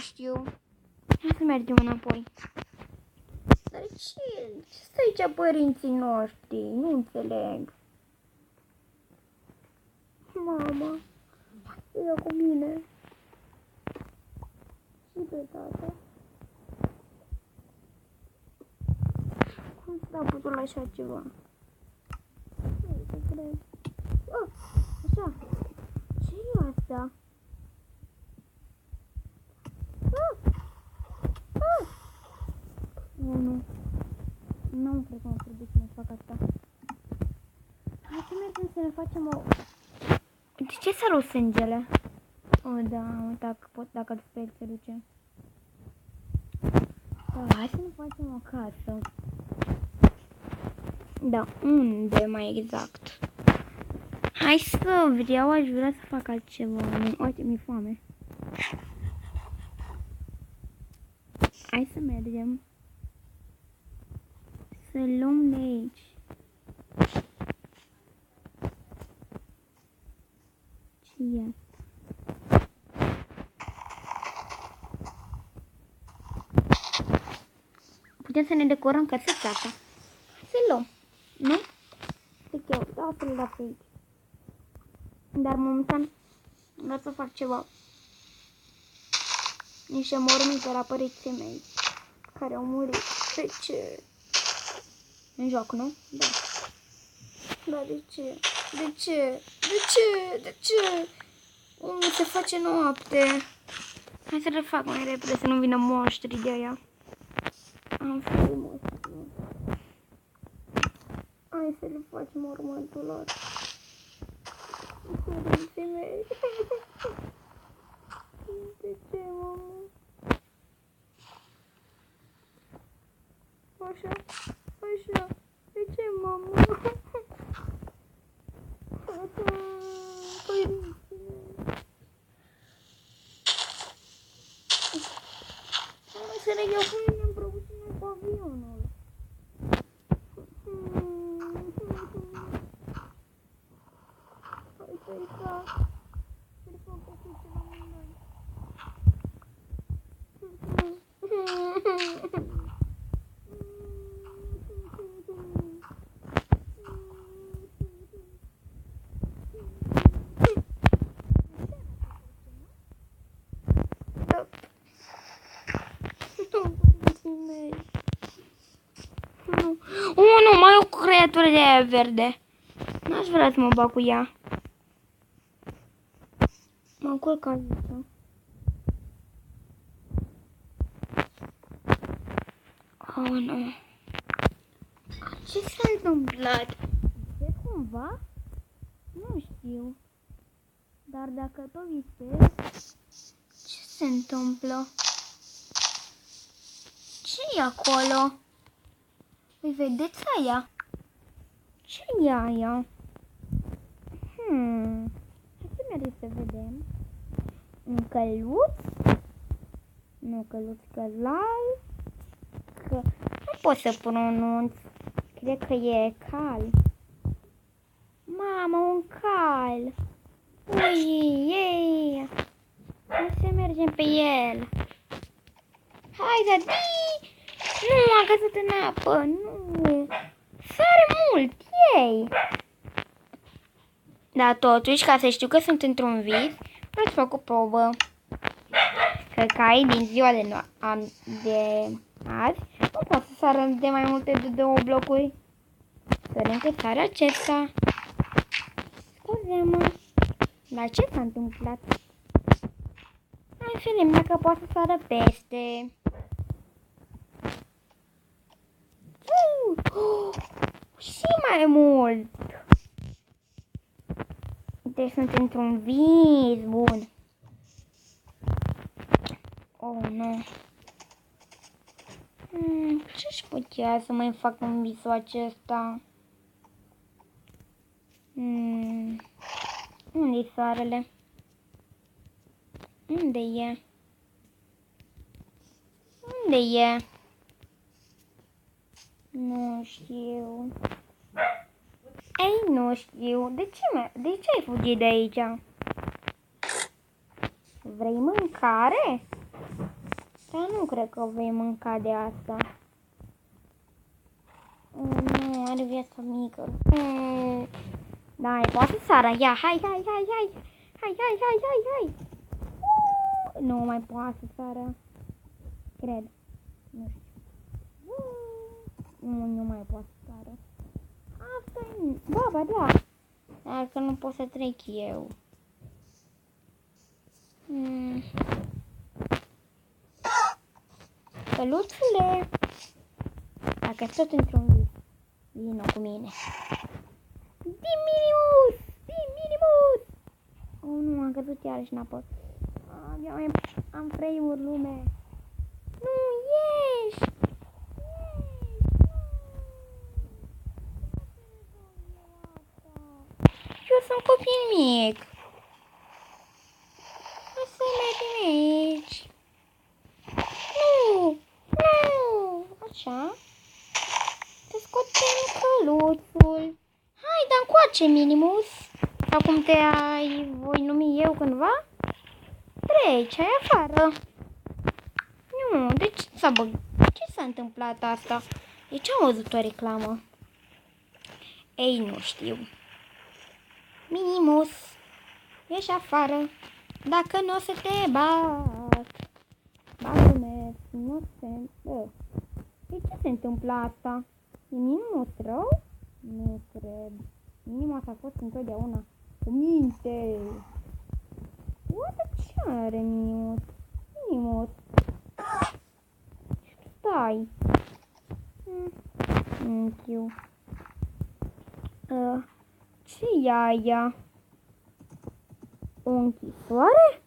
știu. Hai să mergem înapoi. Dar ce stă aici părinții noștri? Nu înțeleg. Mama, e cu mine. Și pe tata. Cum s-a putut la așa ceva? Nu se cred. Oh, așa. Ce e asta? Nu. Nu cred că mă trebuie să mai fac asta. Hai să mergem să ne facem o... De ce s-a sângele? Oh, da, am uitat că pot, dacă despre se duce. Da, hai să ne facem o casă. Da, unde mai exact? Hai să vreau, aș vrea să fac altceva. Uite, mi-e foame. Hai să mergem. Să luăm de aici. Ce e asta? Putem să ne decorăm căsuța asta. Să luăm, nu? Zic eu, da, să le dau pe aici. Dar momentan vreau să fac ceva. Niște morminte la părinții mei care au murit. De ce? În joc, nu? Da. Da, de ce? De ce? De ce? De ce? Unde se face noapte? Hai să le fac mai repede să nu vină monștri de aia. Am frumos. Hai să le facem mormântul lor. Părinții mei. De ce, mamă? Așa, așa. De ce, mamă? Părinții mei. Să le iau cu mine, am prăbusit cu avionul. Hai să-i fac. Să-i fac o chestie la mine. Nu, mai e o creatură de aia verde. N-aș vrea să mă bag cu ea. Mă culc aici. Oh, nu. Ce s-a întâmplat? E cumva? Nu știu. Dar dacă tot visez, ce se întâmplă? Ce e acolo? Îi vedeți aia? Ce e aia? Hai să mergem să vedem. Un căluț? Nu, căluț călal. Că nu pot să pronunț. Cred că e cal. Mamă, un cal. Ui, ei. Hai să mergem pe el. Hai, Dadi! Nu, a căzut în apă. Nu. Sare mult, ei. Dar totuși, ca să știu că sunt într-un vis, vreau să fac o probă. Că cai din ziua de azi nu pot să sară de mai multe de 2 blocuri. Sărăm că sare acesta. Scuze-mă. Dar ce s-a întâmplat? Hai să vedem dacă poate să sară peste. Și mai mult. Deci sunt într-un vis bun. Oh, nu. Ce-și putea să mai fac în visul acesta? Unde-i soarele? Unde e? Unde e? Nu știu. Ei, nu știu. De ce ai fugit de aici? Vrei mâncare? Dar nu cred că vei mânca de asta. Nu, are viața mică. Da, poate să sară. Ia, hai. Hai. Nu mai poate să sară. Cred. Nu știu. Nu mai poate să sară. Asta e... Baba, da. Dar că nu pot să trec eu. Săluțule! Dacă tot într-un vis, vină cu mine. Din minimus! Oh, nu, am căzut iarăși înapoi. Am frame-uri, lume. Nu, ieși! Eu sunt copil mic. O să mergem aici. Nu! Așa. Te scotem căluțul. Hai, dar încoace, Minimus. Sau cum voi numi eu cândva? Treci, hai afară. Nu, de ce s-a băgat? Ce s-a întâmplat asta? De ce am văzut o reclamă? Ei, nu știu. Minimus, ieși afară. Dacă nu o să te bat. Bate-mă, nu se... De ce se întâmplă asta? E Minimus rău? Nu cred. Minimus a fost întotdeauna cu minte. Oare ce are Minimus? Stai. Nu știu. Ce e aia? O închisoare?